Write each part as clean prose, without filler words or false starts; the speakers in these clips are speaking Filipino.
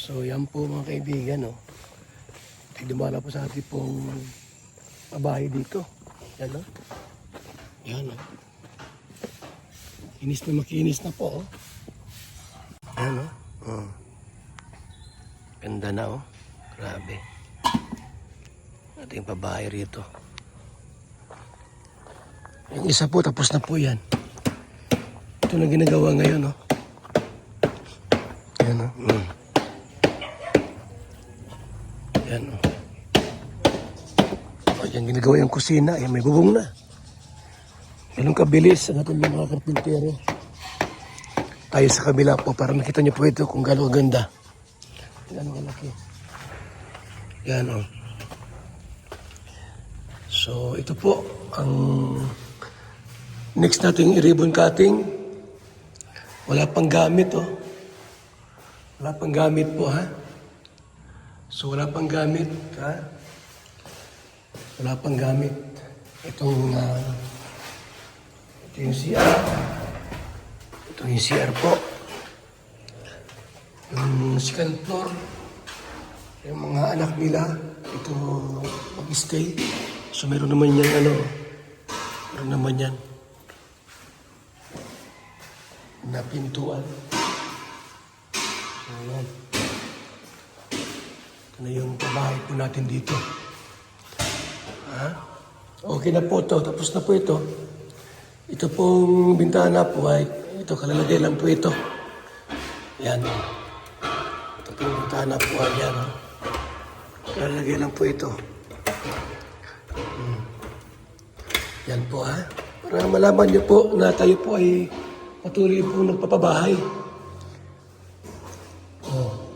So yan po mga kaibigan, no? Ay dumala po sa ating pong babae dito. Yan, no? Yan, no? Kinis na makinis na po, oh. Yan, no? Oh. Ganda na, oh. Grabe. Ating babae rito. Yung isa po, tapos na po yan. Ito na ginagawa ngayon, no? Yan, no? Yan, no? O, yan ginagawa yung kusina. Yan, may bubong na. Ganun kabilis ang ating mga karpintero. Tayo sa kabila po para makita niyo po ito kung gano'ng ganda. Gano'ng kalaki. Yan, o. So, ito po ang next nating i-ribbon cutting. Wala pang gamit, oh. Wala pang gamit po, ha? So, wala pang gamit, ha? Wala pang gamit. Ito yung CR. Ito yung CR po. Yung second floor. Yung mga anak nila, ito mag-stay. So, meron naman yan, meron naman yan na pintuan. So, yan. Ito na yung pabahay po natin dito. Ha? Okay na po ito. Tapos na po ito. Ito pong bintana po ay, ito kalalagay lang po ito. Yan. Ito pong bintana po ay yan. Kalalagay lang po ito. Yan po, ha. Para malaman niyo po na tayo po ay patuloy po nagpapabahay.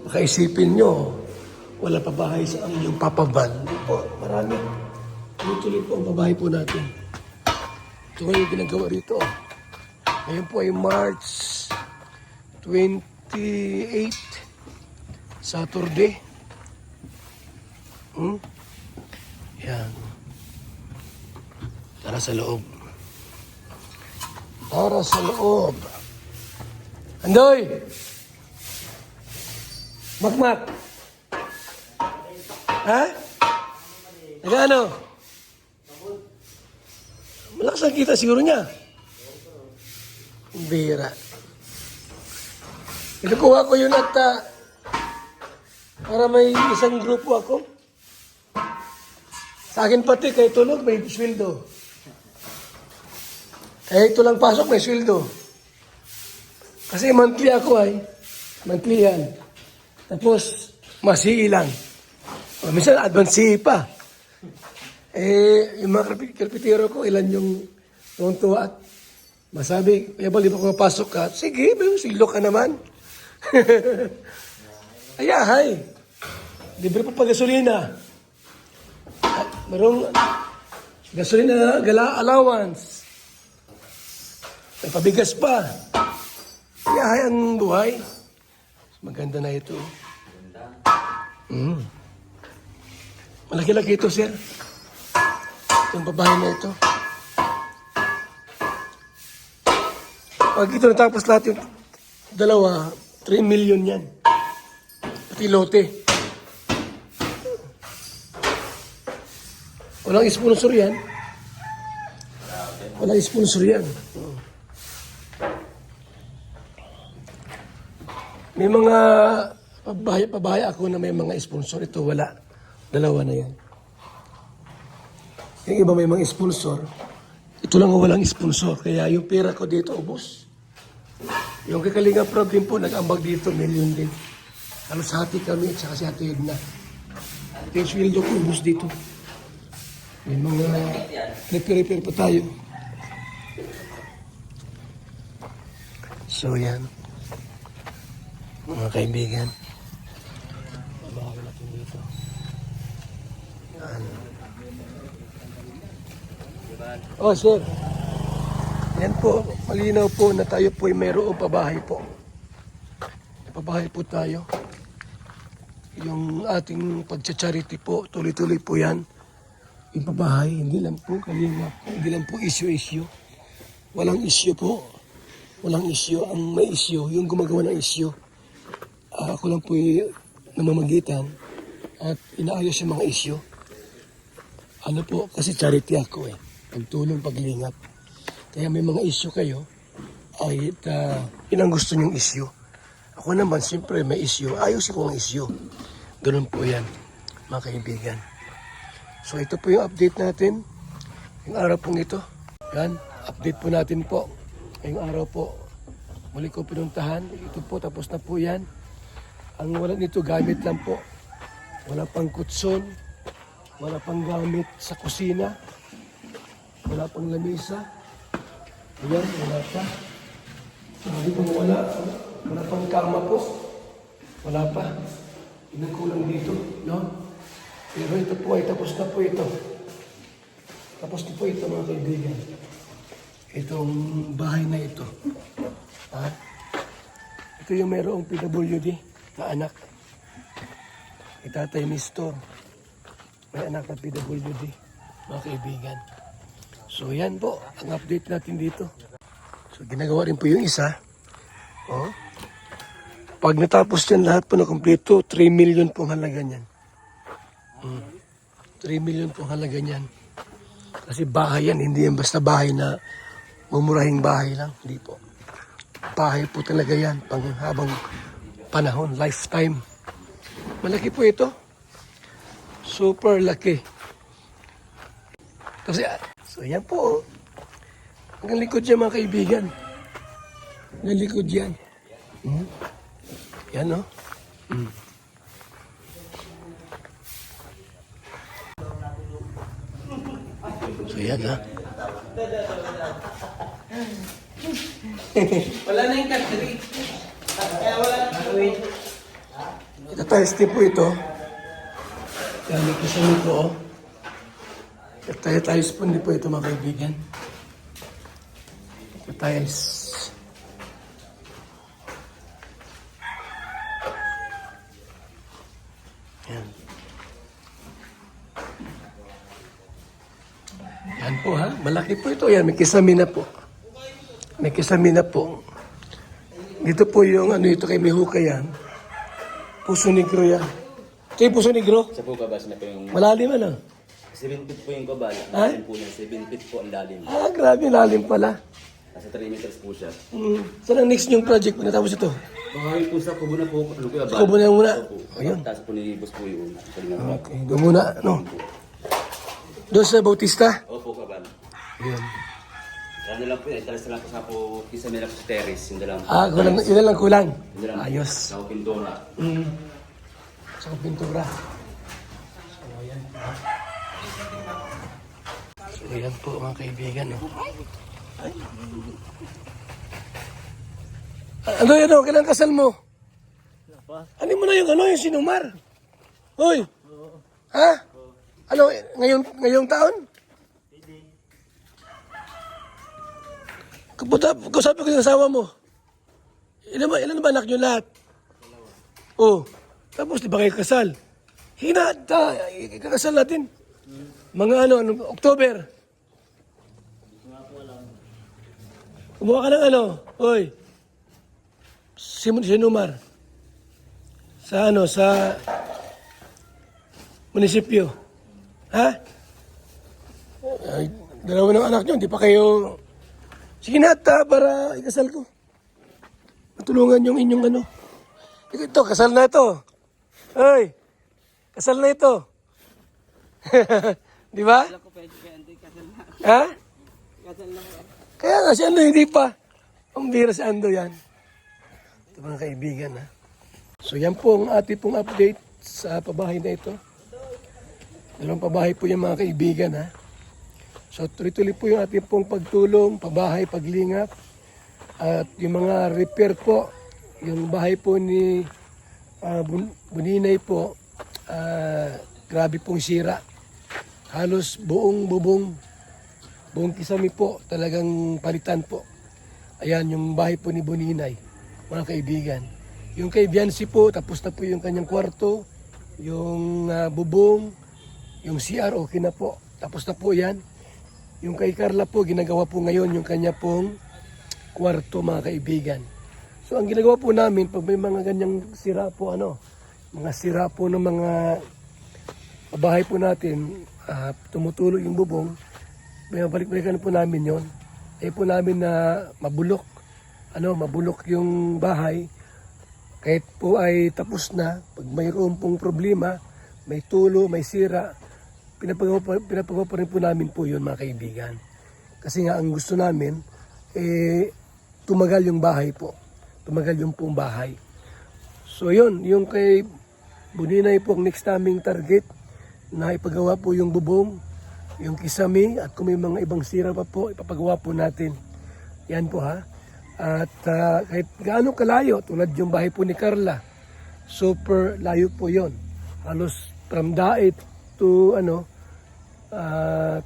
Baka isipin nyo, wala pa bahay sa inyong papaban. Hindi po, marami. Tuloy po ang babahay po natin. Ito yung ginagawa rito. Ngayon po ay March 28, Saturday. Yan. Tara sa loob. Tara sa loob. Andoy! Makmak! Ha? Nagano? Malakas ang kita siguro niya. Bira. Kinukuha ko yun at para may isang grupo ako. Sa akin pati, kay tulog, may sweldo. Kaya ito lang pasok, may sweldo. Kasi monthly ako ay. Monthly yan. Tapos, masi lang. O, minsan, advance pa. Yung mga karpitero ko, ilan yung tuwa at masabi, kaya ba, di ba kung mapasok ka? Sige, silo ka naman. Ayahay. Libre pa pa gasolina. Merong gasolina, gala allowance. May pabigas pa. Ayahay ang buhay. Maganda na ito. Malaki-laki ito, sir. Itong babae na ito. Pag ito natapos lahat yung dalawa, 3 million yan. Pati lote. Walang sponsor yan. Walang sponsor yan. May mga pabahay ako na may mga sponsor. Ito wala. Dalawa na yan. Yung iba may mga sponsor. Ito lang ang walang sponsor. Kaya yung pera ko dito, ubos. Yung kakalingang problem po, nag-ambag dito, million din. Halos hati kami at saka si Ate Edna. Yung sweldo ko, ubos dito. May mga nag-repair pa tayo. So yan. Mga kaibigan. Babawi natin dito. Yan. Oh, sir. Yan po. Malinaw po na tayo po ay mayroong pabahay po. Pabahay po tayo. Yung ating pagcha-charity po, tuloy-tuloy po yan. Yung pabahay, hindi lang po kalingap. Hindi lang po issue. Walang issue po. Walang issue. Ang may issue, yung gumagawa ng issue. Ako lang po namamagitan at inaayos yung mga isyu. Ano po, kasi charity ako eh. Pagtulong, paglingap. Kaya may mga isyu kayo, ay yun ang gusto nyong isyu. Ako naman, siyempre may isyu. Ayusin ko ang isyu. Ganun po yan, mga kaibigan. So ito po yung update natin. Yung araw pong ito. Yan, update po natin po. Ngayong araw po, muli ko pinuntahan. Ito po, tapos na po yan. Ang wala nito, gamit lang po. Wala pang kutson. Wala pang gamit sa kusina. Wala pang lamisa. Ayan, wala pa. Hindi po wala pang kama po. Wala pa. Inagkulang dito, no? Pero ito po ay tapos na po ito. Tapos na po ito, mga kaibigan. Itong bahay na ito. Ha? Ito yung mayroong PWD na anak. Itatay Nestor. May anak na PWD, mga kaibigan. So yan po, ang update natin dito. So ginagawa rin po yung isa. Oh. Pag natapos yan lahat po na kumpleto, 3 million pong halaga niyan. 3 million pong halaga niyan. Kasi bahay yan, hindi yan basta bahay na mumurahing bahay lang. Hindi po. Bahay po talaga yan, pang habang panahon, lifetime. Malaki po ito. Super laki. Kasi, so yan po. Hanggang likod yan, mga kaibigan. Hanggang likod yan. Yan, no? So yan, ha? Wala na yung country. Kaya wala na gawin. Ita-tiles po ito. Yan, may kasama po, oh. Ita-tiles po po ito, mga kaibigan. Ita-tiles. Yan. Yan po, ha? Malaki po ito. Yan, may kisame na po. May kisame na po. Dito po yung ano ito kay Mihuka yan. Puso Negro yan. Ito yung Puso Negro? Sa po kabas na po yung Malalim ano? 7 feet po yung kabal. Ha? Lalim po niya, 7 feet po ang lalim. Ah, grabe, lalim pala. Nasa 3 meters po siya. Saan ang next yung project po natapos ito? Bahay po sa kubo na po. Ano po yung Sa kubo na muna. Opo. Ayun. Tapos po nilibos po yung kalinga. Okay, doon muna, no? Doon sa Bautista? Opo kabal. Ayun. Ano lang po yun, talas na lang po sa po, kisa nila po sa terrace. Yun na lang po. Ah, kulang, yun lang kulang. Yun na lang po. Ayos. Sa pintura. Sa pintura. So, ayan po mga kaibigan, no? Ay. Ano yun, no? Kailan kasal mo? Ano mo na yung ano, yung sinumar? Hoy! Ha? Ano, ngayong taon? Kasabi ko yung asawa mo. Ilan ba anak nyo lahat? Oh. Tapos di ba kayo kasal? Ikakasal natin. Mga October. Kumuha ka ng Hoy. Sinumar. Sa munisipyo. Ha? Ay, dalawa ng anak nyo, hindi pa kayo... Sige na, para ikasal ko. Matulungan yung inyong Ito, kasal na ito. Hoy, kasal na ito. Di ba? Wala ko pwede kaya hindi kasal na. Ha? Kasal na kaya. Kaya nga si Ando hindi pa. Ang bira si Ando yan. Ito mga kaibigan, ha. So yan po ang ating pong update sa pabahay na ito. Dalawang pabahay po yung mga kaibigan, ha. So tuloy-tuloy po yung ating pong pagtulong, pabahay, paglingap. At yung mga repair po, yung bahay po ni Buninay po, grabe pong sira. Halos buong kisame po, talagang palitan po. Ayan, yung bahay po ni Buninay, mga kaibigan. Yung kay Biancy po, tapos na po yung kanyang kwarto, yung bubong, yung CR, okay na po. Tapos na po yan. Yung kay Carla po, ginagawa po ngayon yung kanya pong kwarto, mga kaibigan. So ang ginagawa po namin, pag may mga ganyang sira po, mga sira po ng mga bahay po natin, tumutulo yung bubong, balik-balikan po namin yon. Po namin na mabulok, mabulok yung bahay. Kahit po ay tapos na, pag mayroon pong problema, may tulo, may sira, pinapagawa pa rin po namin po yun, mga kaibigan. Kasi nga ang gusto namin, tumagal yung bahay po. Tumagal yung pong bahay. So yun, yung kay Buninay po ang next naming target na ipagawa po yung bubong, yung kisame, at kung may mga ibang sira pa po, ipapagawa po natin. Yan po ha. At kahit gaano kalayo, tulad yung bahay po ni Carla, super layo po yon. Halos from Dait to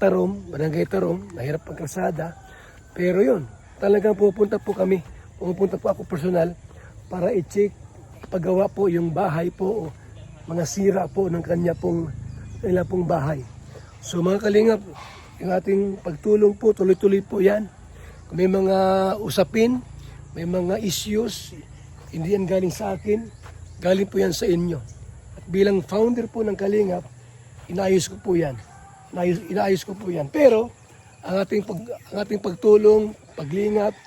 Tarom, Barangay Tarom, mahirap ang kalsada. Pero yun, talagang pupunta po ako personal para i-check, ipagawa po yung bahay po, mga sira po ng kanilang pong bahay. So mga kalingap, yung ating pagtulong po, tuloy-tuloy po yan. Kung may mga usapin, may mga issues, hindi yan galing sa akin, galing po yan sa inyo. At bilang founder po ng Kalingap, inaayos ko po yan. Inaayos ko po yan. Pero ang ating pagtulong, paglingap,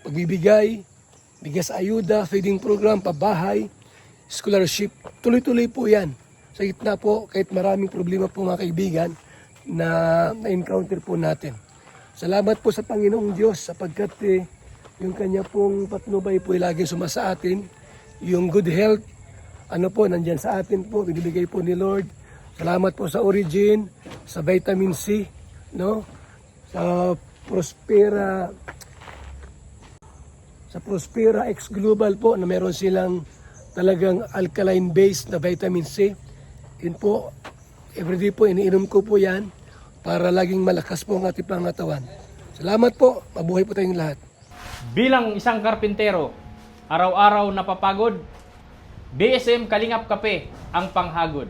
pagbibigay, bigas ayuda, feeding program, pabahay, scholarship, tuloy-tuloy po yan. Sa gitna po, kahit maraming problema po mga kaibigan na na-encounter po natin. Salamat po sa Panginoong Diyos sapagkat yung kanya pong patnubay po ay laging sumasa atin. Yung good health, nandyan sa atin po, binibigay po ni Lord. Salamat po sa Origin, sa Vitamin C, sa Prospera X Global po na meron silang talagang alkaline based na vitamin C. Yun po, everyday po, iniinom ko po yan para laging malakas po ang ating pangatawan. Salamat po, mabuhay po tayong lahat. Bilang isang karpintero, araw-araw napapagod, BSM Kalingap Kape ang panghagod.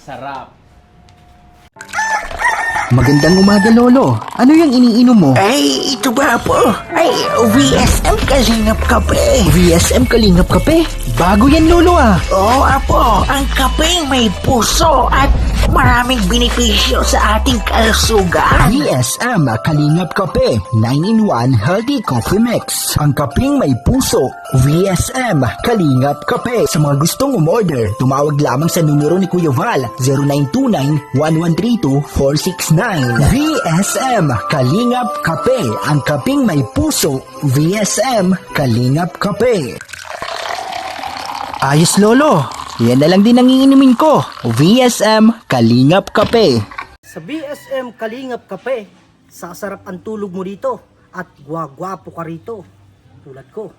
Sarap. Magandang umaga, Lolo. Ano yung iniinom mo? Ay, ito ba po? Ay, VSM Kalingap Kape. VSM Kalingap Kape? Bago yan, Lolo ah. Oo, apo. Ang kapeng may puso at maraming benepisyo sa ating kalusugan. VSM Kalingap Kape 9-in-1 Healthy Coffee Mix. Ang kapeng may puso. VSM Kalingap Kape. Sa mga gustong umorder, tumawag lamang sa numero ni Kuya Val 0929-1132-469. VSM Kalingap Kape. Ang kapeng may puso. VSM Kalingap Kape. Ayos, Lolo. Yan na lang din ang iinumin ko. VSM Kalingap Kape. Sa BSM Kalingap Kape, sasarap ang tulog mo dito at gwagwapo ka rito. Tulad ko.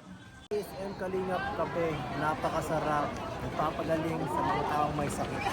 BSM Kalingap Kape, napakasarap. Nagpapagaling sa mga taong may sakit.